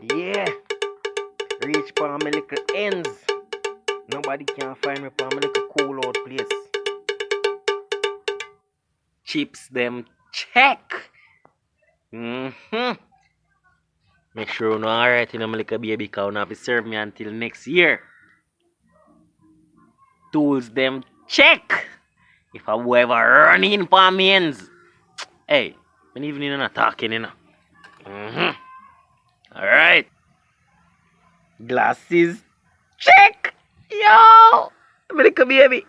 Yeah, reach for my little ends. Nobody can find me for my little cool out place. Chips them check. Mm-hmm. Make sure you know alright in my little baby cow now to serve me until next year. Tools them check. If I will ever run in for me ends. Hey, I'm even in a talking, you know. Alright. Glasses check. Yo, my little baby.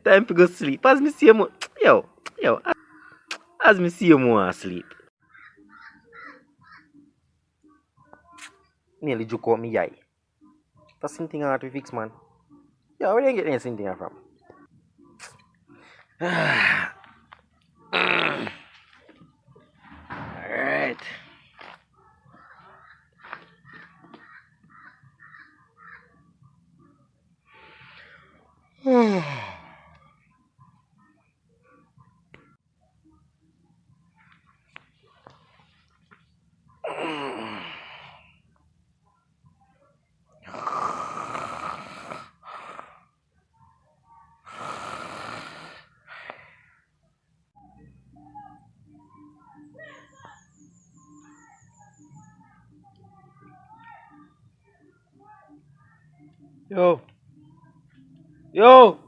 Time to go sleep. As me see you, yo, as me see you more asleep. Nearly joke out me eye. That's something I have to fix, man. Yeah, where do you get anything from? Alright. Yo. Yo.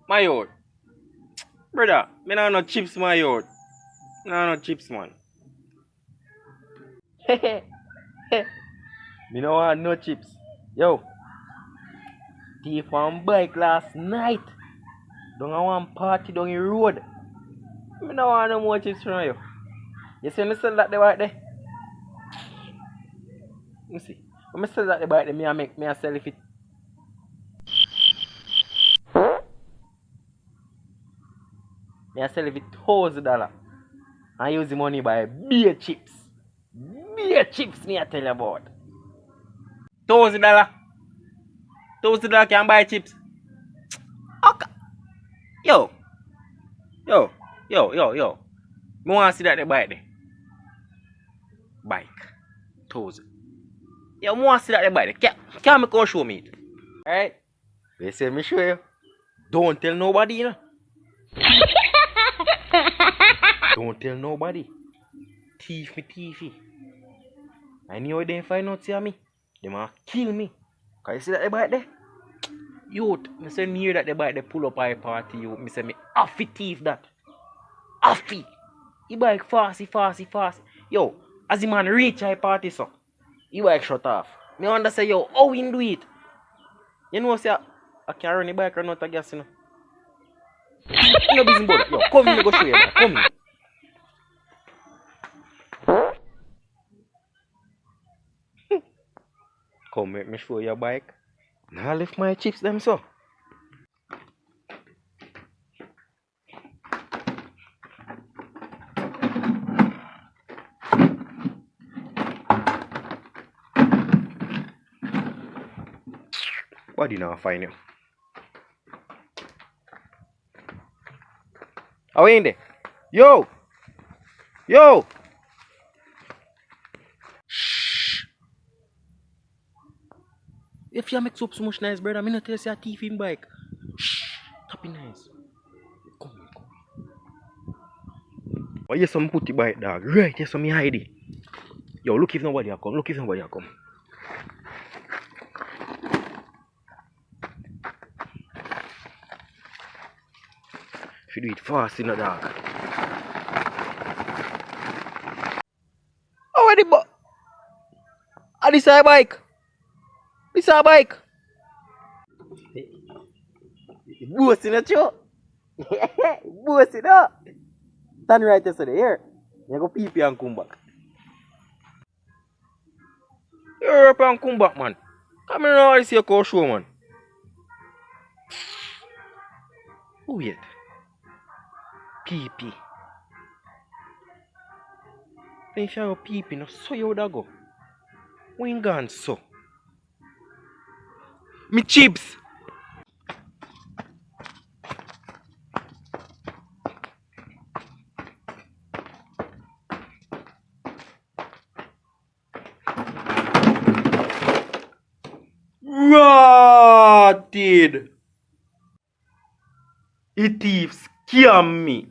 My yard. Brother, me not no chips, my yard. No chips, man. Me no want no chips. Yo. Thief on bike last night. Don't I want party down the road. Me no want no more chips from you. You see me sell that the right there? You see. When me sell that the bike there, me I sell it. Me I sell it $1,000. I use the money buy beer chips. Beer chips me I tell you about. $1,000. $1,000 can buy chips. Okay. Yo. Me want to see that the bike there. Bike. 1,000. Yo, me want to see that the bike there. Can me come show me it? Alright? They say me show you. Don't tell nobody, you know. Don't tell nobody. Thief me. I knew they find out see me. They might kill me. Can you see that the bike there? Youth, me say near that the bike they pull up a party, you. Me say me affy thief that. Affy. He bike fast. Yo, as the man reach a party so, he bike shut off. Me wonder say yo, how he do it? You know say I can run the bike run out of gas, you know. You know busy brother. Yo, come here, me go show you that. Come here. Come make me show your bike. Now lift my chips them so. Body now find you. How in there? Yo! Shh! If you make soap so much nice, brother, I'm not tell you a thief in bike. Shh! Top it nice. Come here. Oh, yes, some put the bike dog. Right, yes, some hide it. Yo, look if nobody come. If you do it fast, you know, dog. Oh, where the this is a bike. Boasting at you. Boasting up. Stand right yesterday. Here. You go pee and come back. You're up and come back, man. Come here now, I see a show, man. Who yet? Pee. Then if you have a pee, no, so you would go. We ain't gone so. Me chips. He thief scam me.